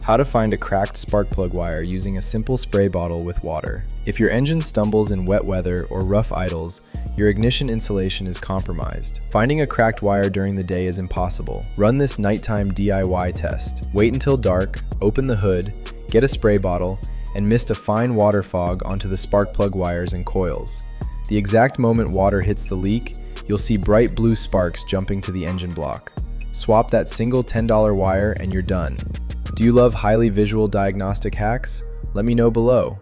How to find a cracked spark plug wire using a simple spray bottle with water. If your engine stumbles in wet weather or rough idles, your ignition insulation is compromised. Finding a cracked wire during the day is impossible. Run this nighttime DIY test. Wait until dark, open the hood, get a spray bottle, and mist a fine water fog onto the spark plug wires and coils. The exact moment water hits the leak, you'll see bright blue sparks jumping to the engine block. Swap that single $10 wire and you're done. Do you love highly visual diagnostic hacks? Let me know below.